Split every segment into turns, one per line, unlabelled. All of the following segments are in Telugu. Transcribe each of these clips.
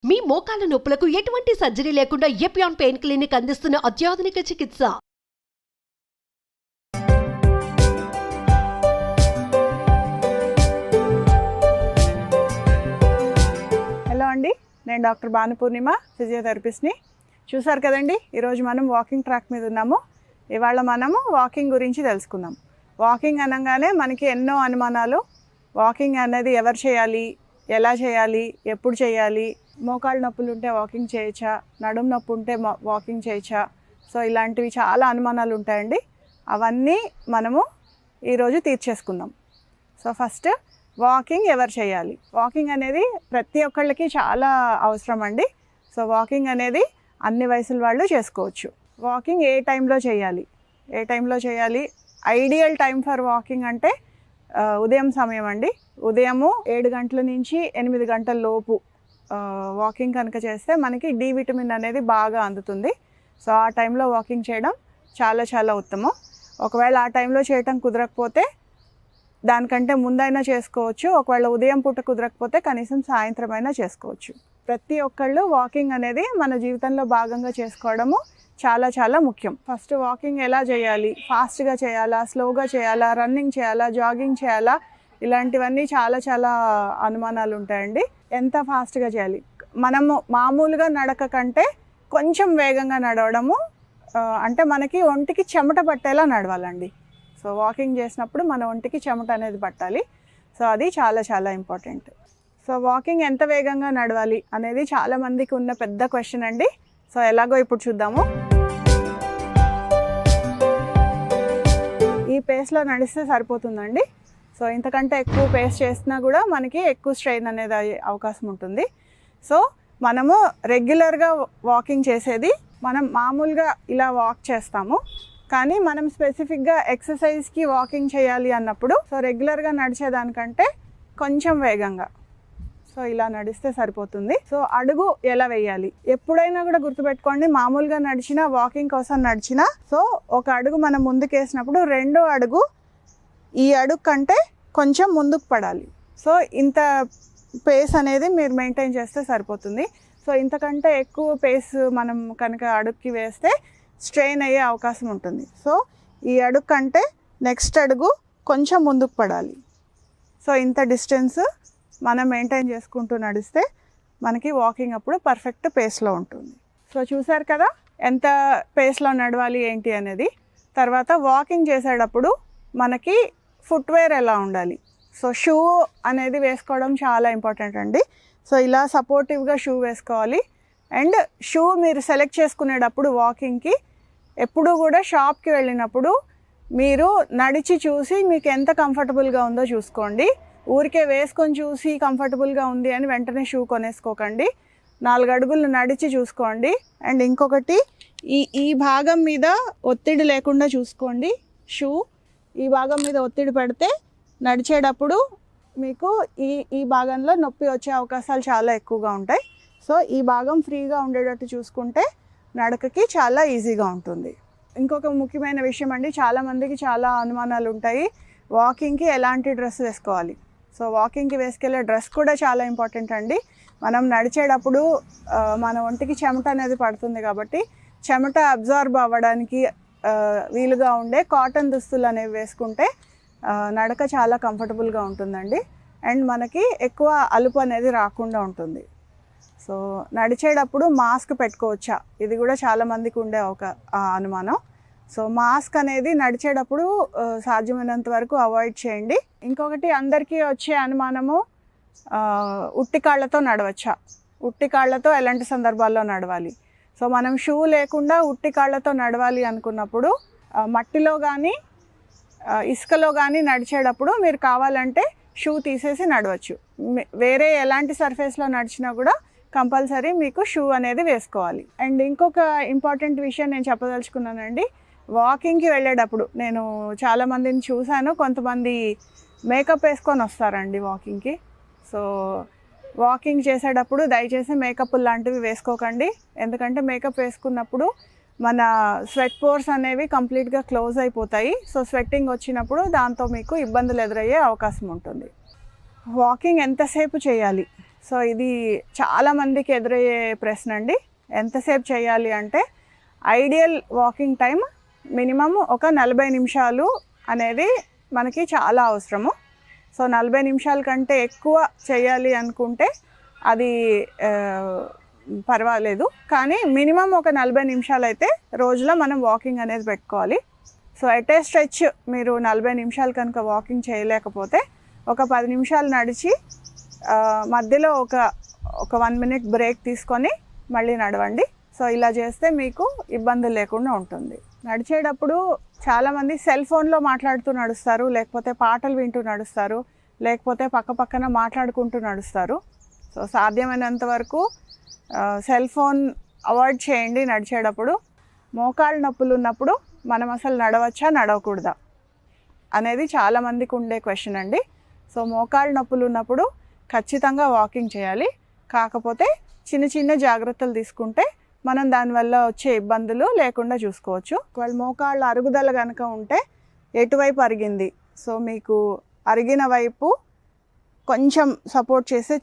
మీ మోకాల నొప్పులకు ఎటువంటి సర్జరీ లేకుండా ఎపియాన్ పెయిన్ క్లినిక్ అందిస్తున్న అత్యాధునిక చికిత్స.
హలో అండి, నేను డాక్టర్ భానుపూర్ణిమ, ఫిజియోథెరపిస్ట్ని. చూసారు కదండి, ఈరోజు మనం వాకింగ్ ట్రాక్ మీద ఉన్నాము. ఇవాళ మనము వాకింగ్ గురించి తెలుసుకుందాం. వాకింగ్ అనగానే మనకి ఎన్నో అనుమానాలు. వాకింగ్ అనేది ఎవరు చేయాలి, ఎలా చేయాలి, ఎప్పుడు చేయాలి, మోకాళ్ళ నొప్పులు ఉంటే వాకింగ్ చేయొచ్చా, నడుము నొప్పి ఉంటే వాకింగ్ చేయొచ్చా, సో ఇలాంటివి చాలా అనుమానాలు ఉంటాయండి. అవన్నీ మనము ఈరోజు తీర్చేసుకుందాం. సో ఫస్ట్ వాకింగ్ ఎవరు చేయాలి. వాకింగ్ అనేది ప్రతి ఒక్కళ్ళకి చాలా అవసరం అండి. సో వాకింగ్ అనేది అన్ని వయసుల వాళ్ళు చేసుకోవచ్చు. వాకింగ్ ఏ టైంలో చేయాలి, ఐడియల్ టైం ఫర్ వాకింగ్ అంటే ఉదయం సమయం అండి. ఉదయము 7 గంటల నుంచి 8 గంటల లోపు వాకింగ్ కనుక చేస్తే మనకి డి విటమిన్ అనేది బాగా అందుతుంది. సో ఆ టైంలో వాకింగ్ చేయడం చాలా చాలా ఉత్తమం. ఒకవేళ ఆ టైంలో చేయటం కుదరకపోతే దానికంటే ముందైనా చేసుకోవచ్చు. ఒకవేళ ఉదయం పూట కుదరకపోతే కనీసం సాయంత్రం అయినా చేసుకోవచ్చు. ప్రతి ఒక్కళ్ళు వాకింగ్ అనేది మన జీవితంలో భాగంగా చేసుకోవడము చాలా చాలా ముఖ్యం. ఫస్ట్ వాకింగ్ ఎలా చేయాలి, ఫాస్ట్గా చేయాలా, స్లోగా చేయాలా, రన్నింగ్ చేయాలా, జాగింగ్ చేయాలా, ఇలాంటివన్నీ చాలా చాలా అనుమానాలు ఉంటాయండి. ఎంత ఫాస్ట్గా చేయాలి, మనము మామూలుగా నడక కంటే కొంచెం వేగంగా నడవడము, అంటే మనకి ఒంటికి చెమట పట్టేలా నడవాలండి. సో వాకింగ్ చేసినప్పుడు మన ఒంటికి చెమట అనేది పట్టాలి. సో అది చాలా చాలా ఇంపార్టెంట్. సో వాకింగ్ ఎంత వేగంగా నడవాలి అనేది చాలామందికి ఉన్న పెద్ద క్వశ్చన్ అండి. సో ఎలాగో ఇప్పుడు చూద్దాము. ఈ పేస్లో నడిస్తే సరిపోతుందండి. సో ఇంతకంటే ఎక్కువ పేస్ చేసినా కూడా మనకి ఎక్కువ స్ట్రెయిన్ అనేది అయ్యే అవకాశం ఉంటుంది. సో మనము రెగ్యులర్గా వాకింగ్ చేసేది, మనం మామూలుగా ఇలా వాక్ చేస్తాము, కానీ మనం స్పెసిఫిక్గా ఎక్సర్సైజ్కి వాకింగ్ చేయాలి అన్నప్పుడు సో రెగ్యులర్గా నడిచేదానికంటే కొంచెం వేగంగా సో ఇలా నడిస్తే సరిపోతుంది. సో అడుగు ఎలా వేయాలి, ఎప్పుడైనా కూడా గుర్తుపెట్టుకోండి, మామూలుగా నడిచినా వాకింగ్ కోసం నడిచినా సో ఒక అడుగు మనం ముందుకు వేసినప్పుడు రెండో అడుగు ఈ అడుగు కంటే కొంచెం ముందుకు పడాలి. సో ఇంత పేస్ అనేది మీరు మెయింటైన్ చేస్తే సరిపోతుంది. సో ఇంతకంటే ఎక్కువ పేస్ మనం కనుక అడుగుకి వేస్తే స్ట్రెయిన్ అయ్యే అవకాశం ఉంటుంది. సో ఈ అడుగు కంటే నెక్స్ట్ అడుగు కొంచెం ముందుకు పడాలి. సో ఇంత డిస్టెన్స్ మనం మెయింటైన్ చేసుకుంటూ నడిస్తే మనకి వాకింగ్ అప్పుడు పర్ఫెక్ట్ పేస్లో ఉంటుంది. సో చూసారు కదా ఎంత పేస్లో నడవాలి ఏంటి అనేది. తర్వాత వాకింగ్ చేసేటప్పుడు మనకి ఫుట్వేర్ ఎలా ఉండాలి. సో షూ అనేది వేసుకోవడం చాలా ఇంపార్టెంట్ అండి. సో ఇలా సపోర్టివ్గా షూ వేసుకోవాలి. అండ్ షూ మీరు సెలెక్ట్ చేసుకునేటప్పుడు వాకింగ్కి ఎప్పుడూ కూడా షాప్కి వెళ్ళినప్పుడు మీరు నడిచి చూసి మీకు ఎంత కంఫర్టబుల్గా ఉందో చూసుకోండి. ఊరికే వేసుకొని చూసి కంఫర్టబుల్గా ఉంది అని వెంటనే షూ కొనేసుకోకండి. 4 అడుగులు నడిచి చూసుకోండి. అండ్ ఇంకొకటి ఈ భాగం మీద ఒత్తిడి లేకుండా చూసుకోండి. షూ ఈ భాగం మీద ఒత్తిడి పెడితే నడిచేటప్పుడు మీకు ఈ భాగంలో నొప్పి వచ్చే అవకాశాలు చాలా ఎక్కువగా ఉంటాయి. సో ఈ భాగం ఫ్రీగా ఉండేటట్టు చూసుకుంటే నడకకి చాలా ఈజీగా ఉంటుంది. ఇంకొక ముఖ్యమైన విషయం అండి, చాలామందికి చాలా అనుమానాలు ఉంటాయి. వాకింగ్కి ఎలాంటి డ్రెస్ వేసుకోవాలి. సో వాకింగ్కి వేసుకెళ్ళే డ్రెస్ కూడా చాలా ఇంపార్టెంట్ అండి. మనం నడిచేటప్పుడు మన ఒంటికి చెమట అనేది పడుతుంది కాబట్టి చెమట అబ్జార్బ్ అవ్వడానికి వీలుగా ఉండే కాటన్ దుస్తులు అనేవి వేసుకుంటే నడక చాలా కంఫర్టబుల్గా ఉంటుందండి. అండ్ మనకి ఎక్కువ అలుపు అనేది రాకుండా ఉంటుంది. సో నడిచేటప్పుడు మాస్క్ పెట్టుకోవచ్చా, ఇది కూడా చాలామందికి ఉండే ఒక అనుమానం. సో మాస్క్ అనేది నడిచేటప్పుడు సాధ్యమైనంత వరకు అవాయిడ్ చేయండి. ఇంకొకటి అందరికీ వచ్చే అనుమానము, ఉట్టి కాళ్ళతో నడవచ్చా, ఉట్టి కాళ్ళతో ఎలాంటి సందర్భాల్లో నడవాలి. సో మనం షూ లేకుండా ఉట్టి కాళ్ళతో నడవాలి అనుకున్నప్పుడు మట్టిలో కానీ ఇసుకలో కానీ నడిచేటప్పుడు మీరు కావాలంటే షూ తీసేసి నడవచ్చు. వేరే ఎలాంటి సర్ఫేస్లో నడిచినా కూడా కంపల్సరీ మీకు షూ అనేది వేసుకోవాలి. అండ్ ఇంకొక ఇంపార్టెంట్ విషయం నేను చెప్పదలుచుకున్నానండి. వాకింగ్కి వెళ్ళేటప్పుడు నేను చాలామందిని చూశాను, కొంతమంది మేకప్ వేసుకొని వస్తారండి వాకింగ్కి. సో వాకింగ్ చేసేటప్పుడు దయచేసి మేకప్ లాంటివి వేసుకోకండి. ఎందుకంటే మేకప్ వేసుకున్నప్పుడు మన స్వెట్ పోర్స్ అనేవి కంప్లీట్గా క్లోజ్ అయిపోతాయి. సో స్వెట్టింగ్ వచ్చినప్పుడు దాంతో మీకు ఇబ్బందులు ఎదురయ్యే అవకాశం ఉంటుంది. వాకింగ్ ఎంతసేపు చేయాలి. సో ఇది చాలామందికి ఎదురయ్యే ప్రశ్న అండి. ఎంతసేపు చేయాలి అంటే ఐడియల్ వాకింగ్ టైం మినిమం ఒక 40 నిమిషాలు అనేది మనకి చాలా అవసరము. సో 40 నిమిషాల కంటే ఎక్కువ చేయాలి అనుకుంటే అది పర్వాలేదు, కానీ మినిమం ఒక 40 నిమిషాలు అయితే రోజులో మనం వాకింగ్ అనేది పెట్టుకోవాలి. సో ఎట్ ఏ స్ట్రెచ్ మీరు 40 నిమిషాలు కనుక వాకింగ్ చేయలేకపోతే ఒక 10 నిమిషాలు నడిచి మధ్యలో ఒక 1 మినిట్ బ్రేక్ తీసుకొని మళ్ళీ నడవండి. సో ఇలా చేస్తే మీకు ఇబ్బంది లేకుండా ఉంటుంది. నడిచేటప్పుడు చాలామంది సెల్ ఫోన్లో మాట్లాడుతూ నడుస్తారు, లేకపోతే పాటలు వింటూ నడుస్తారు, లేకపోతే పక్కన మాట్లాడుకుంటూ నడుస్తారు. సో సాధ్యమైనంత వరకు సెల్ ఫోన్ అవాయిడ్ చేయండి నడిచేటప్పుడు. మోకాళ్ళ నొప్పులు ఉన్నప్పుడు మనం అసలు నడవచ్చా నడవకూడదా అనేది చాలామందికి ఉండే క్వశ్చన్ అండి. సో మోకాళ్ళ నొప్పులు ఉన్నప్పుడు ఖచ్చితంగా వాకింగ్ చేయాలి, కాకపోతే చిన్న జాగ్రత్తలు తీసుకుంటే మనం దానివల్ల వచ్చే ఇబ్బందులు లేకుండా చూసుకోవచ్చు. ఒకవేళ మోకాళ్ళ అరుగుదల కనుక ఉంటే ఎటువైపు అరిగింది, సో మీకు అరిగిన వైపు కొంచెం సపోర్ట్ చేసే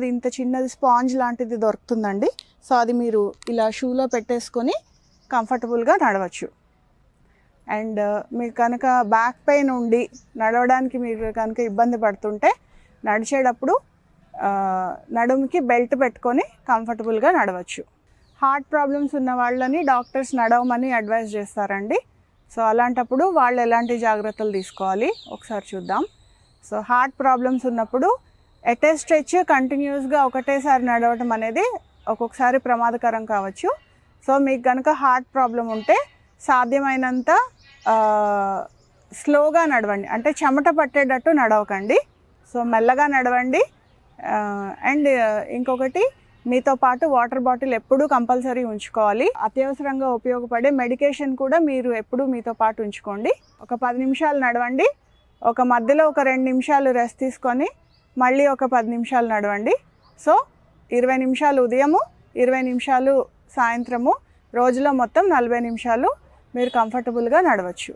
ఇంత చిన్నది స్పాంజ్ లాంటిది దొరుకుతుందండి. సో అది మీరు ఇలా షూలో పెట్టేసుకొని కంఫర్టబుల్గా నడవచ్చు. అండ్ మీకు కనుక బ్యాక్ పెయిన్ ఉండి నడవడానికి మీరు కనుక ఇబ్బంది పడుతుంటే నడిచేటప్పుడు నడుముకి బెల్ట్ పెట్టుకొని కంఫర్టబుల్గా నడవచ్చు. హార్ట్ ప్రాబ్లమ్స్ ఉన్న వాళ్ళని డాక్టర్స్ నడవమని అడ్వైస్ చేస్తారండి. సో అలాంటప్పుడు వాళ్ళు ఎలాంటి జాగ్రత్తలు తీసుకోవాలి ఒకసారి చూద్దాం. సో హార్ట్ ప్రాబ్లమ్స్ ఉన్నప్పుడు ఎట్ ఏ స్ట్రెచ్ కంటిన్యూస్గా ఒకటేసారి నడవటం అనేది ఒక్కొక్కసారి ప్రమాదకరం కావచ్చు. సో మీకు కనుక హార్ట్ ప్రాబ్లం ఉంటే సాధ్యమైనంత స్లోగా నడవండి, అంటే చెమట పట్టేటట్టు నడవకండి. సో మెల్లగా నడవండి. అండ్ ఇంకొకటి, మీతో పాటు వాటర్ బాటిల్ ఎప్పుడూ కంపల్సరీ ఉంచుకోవాలి. అత్యవసరంగా ఉపయోగపడే మెడికేషన్ కూడా మీరు ఎప్పుడూ మీతో పాటు ఉంచుకోండి. ఒక 10 నిమిషాలు నడవండి, మధ్యలో ఒక 2 నిమిషాలు రెస్ట్ తీసుకొని మళ్ళీ ఒక 10 నిమిషాలు నడవండి. సో 20 నిమిషాలు ఉదయము, 20 నిమిషాలు సాయంత్రము, రోజులో మొత్తం 40 నిమిషాలు మీరు కంఫర్టబుల్గా నడవచ్చు.